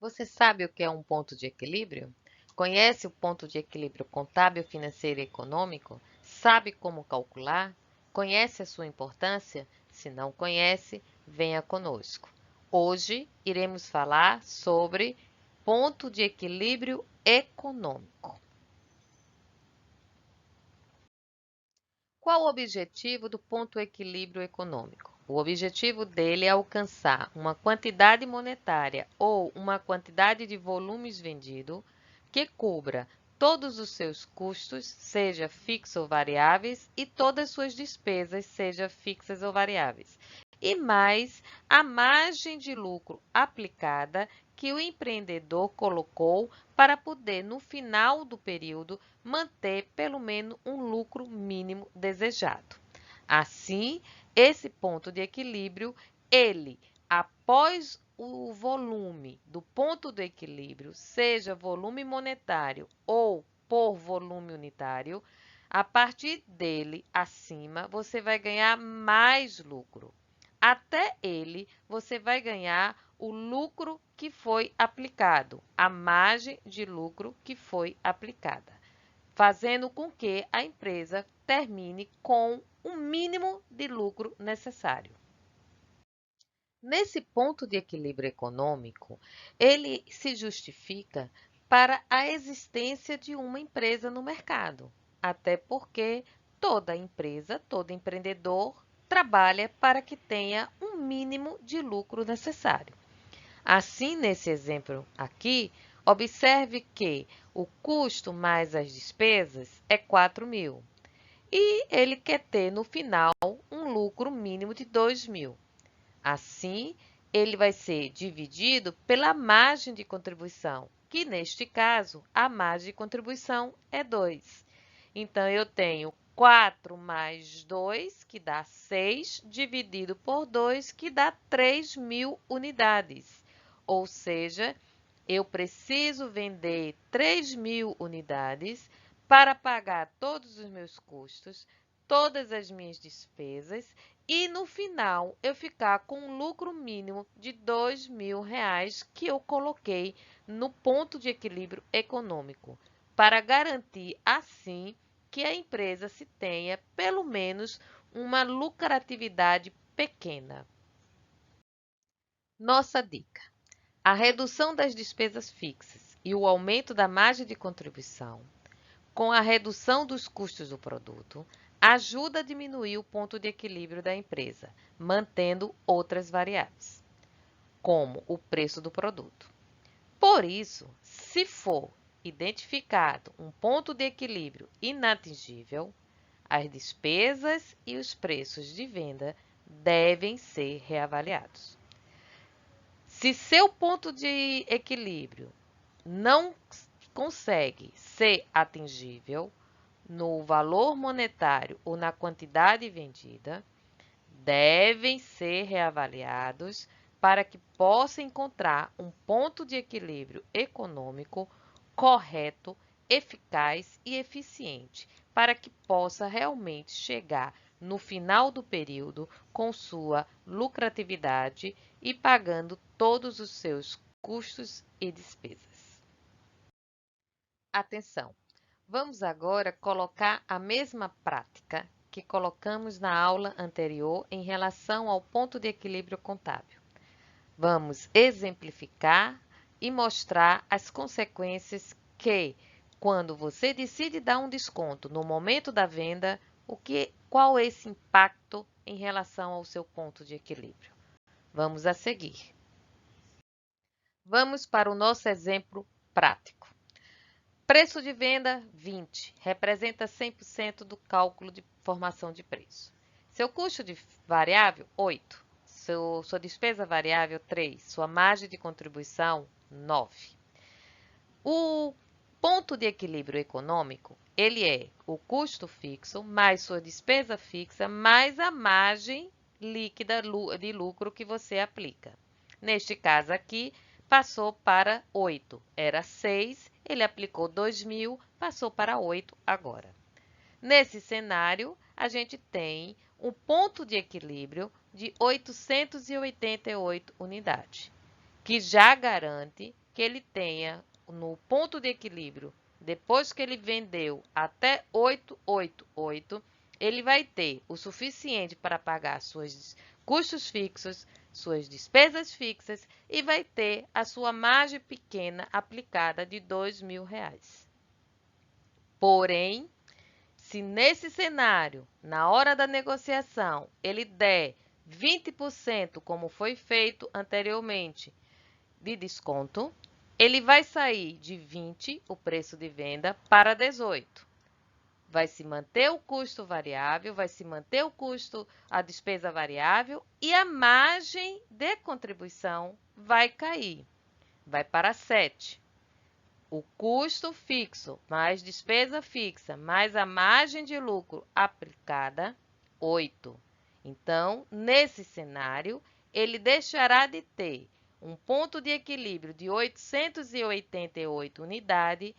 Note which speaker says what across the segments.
Speaker 1: Você sabe o que é um ponto de equilíbrio? Conhece o ponto de equilíbrio contábil, financeiro e econômico? Sabe como calcular? Conhece a sua importância? Se não conhece, venha conosco. Hoje iremos falar sobre ponto de equilíbrio econômico. Qual o objetivo do ponto equilíbrio econômico? O objetivo dele é alcançar uma quantidade monetária ou uma quantidade de volumes vendido que cubra todos os seus custos, seja fixos ou variáveis, e todas as suas despesas, seja fixas ou variáveis, e mais a margem de lucro aplicada que o empreendedor colocou para poder, no final do período, manter pelo menos um lucro mínimo desejado. Assim, esse ponto de equilíbrio, ele, após o volume do ponto do equilíbrio, seja volume monetário ou por volume unitário, a partir dele, acima, você vai ganhar mais lucro. Até ele, você vai ganhar o lucro que foi aplicado, a margem de lucro que foi aplicada, fazendo com que a empresa termine com o mínimo de lucro necessário. Nesse ponto de equilíbrio econômico, ele se justifica para a existência de uma empresa no mercado, até porque toda empresa, todo empreendedor trabalha para que tenha um mínimo de lucro necessário. Assim, nesse exemplo aqui, observe que o custo mais as despesas é 4.000 e ele quer ter no final um lucro mínimo de 2.000. Assim, ele vai ser dividido pela margem de contribuição, que neste caso a margem de contribuição é 2. Então, eu tenho 4 mais 2, que dá 6, dividido por 2, que dá 3.000 unidades. Ou seja, eu preciso vender 3.000 unidades para pagar todos os meus custos, todas as minhas despesas e, no final, eu ficar com um lucro mínimo de R$ 2.000 que eu coloquei no ponto de equilíbrio econômico, para garantir, assim, que a empresa se tenha, pelo menos, uma lucratividade pequena. Nossa dica: a redução das despesas fixas e o aumento da margem de contribuição, com a redução dos custos do produto, ajuda a diminuir o ponto de equilíbrio da empresa, mantendo outras variáveis, como o preço do produto. Por isso, se for identificado um ponto de equilíbrio inatingível, as despesas e os preços de venda devem ser reavaliados. Se seu ponto de equilíbrio não consegue ser atingível no valor monetário ou na quantidade vendida, devem ser reavaliados para que possa encontrar um ponto de equilíbrio econômico correto, eficaz e eficiente, para que possa realmente chegar no final do período com sua lucratividade e pagando todos os seus custos e despesas. Atenção! Vamos agora colocar a mesma prática que colocamos na aula anterior em relação ao ponto de equilíbrio contábil. Vamos exemplificar e mostrar as consequências que, quando você decide dar um desconto no momento da venda, qual é esse impacto em relação ao seu ponto de equilíbrio. Vamos a seguir. Vamos para o nosso exemplo prático. Preço de venda 20, representa 100% do cálculo de formação de preço. Seu custo de variável 8, sua despesa variável 3, sua margem de contribuição 9. O ponto de equilíbrio econômico, ele é o custo fixo mais sua despesa fixa mais a margem líquida de lucro que você aplica. Neste caso aqui, passou para 8, era 6, ele aplicou 2.000, passou para 8 agora. Nesse cenário, a gente tem um ponto de equilíbrio de 888 unidades, que já garante que ele tenha no ponto de equilíbrio, depois que ele vendeu até 888, ele vai ter o suficiente para pagar seus custos fixos, suas despesas fixas e vai ter a sua margem pequena aplicada de R$ 2.000. Porém, se nesse cenário, na hora da negociação, ele der 20%, como foi feito anteriormente, de desconto, ele vai sair de 20, o preço de venda, para 18. Vai se manter o custo variável, vai se manter o custo, a despesa variável e a margem de contribuição vai cair, vai para 7. O custo fixo mais despesa fixa mais a margem de lucro aplicada, 8. Então, nesse cenário, ele deixará de ter um ponto de equilíbrio de 888 unidades,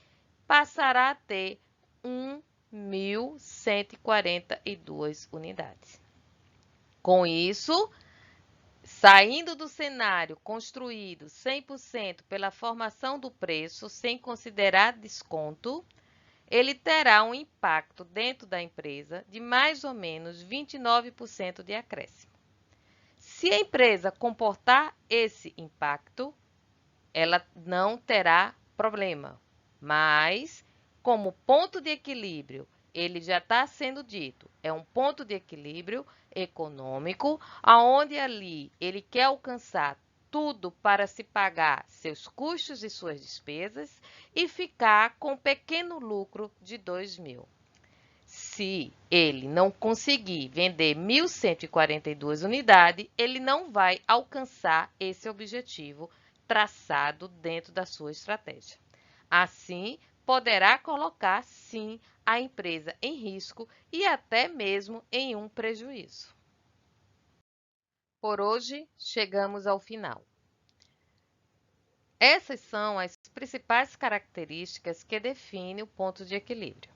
Speaker 1: passará a ter 1.142 unidades. Com isso, saindo do cenário construído 100% pela formação do preço, sem considerar desconto, ele terá um impacto dentro da empresa de mais ou menos 29% de acréscimo. Se a empresa comportar esse impacto, ela não terá problema, mas como ponto de equilíbrio, ele já está sendo dito, é um ponto de equilíbrio econômico, aonde ali ele quer alcançar tudo para se pagar seus custos e suas despesas e ficar com um pequeno lucro de 2.000. Se ele não conseguir vender 1.142 unidades, ele não vai alcançar esse objetivo traçado dentro da sua estratégia. Assim, poderá colocar, sim, a empresa em risco e até mesmo em um prejuízo. Por hoje, chegamos ao final. Essas são as principais características que definem o ponto de equilíbrio.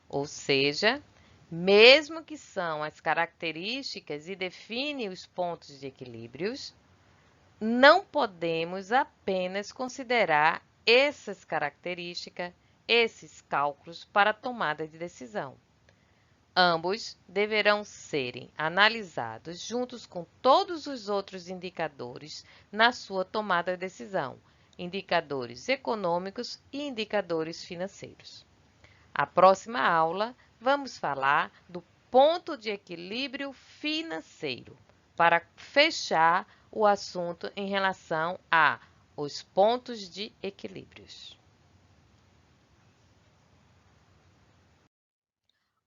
Speaker 1: Ou seja, mesmo que são as características e definem os pontos de equilíbrios, não podemos apenas considerar essas características, esses cálculos para a tomada de decisão. Ambos deverão serem analisados juntos com todos os outros indicadores na sua tomada de decisão, indicadores econômicos e indicadores financeiros. A próxima aula, vamos falar do ponto de equilíbrio financeiro, para fechar o assunto em relação aos pontos de equilíbrios.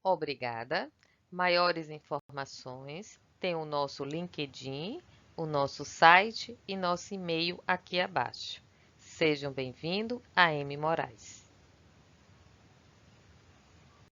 Speaker 1: Obrigada. Maiores informações tem o nosso LinkedIn, o nosso site e nosso e-mail aqui abaixo. Sejam bem-vindos a M. Moraes.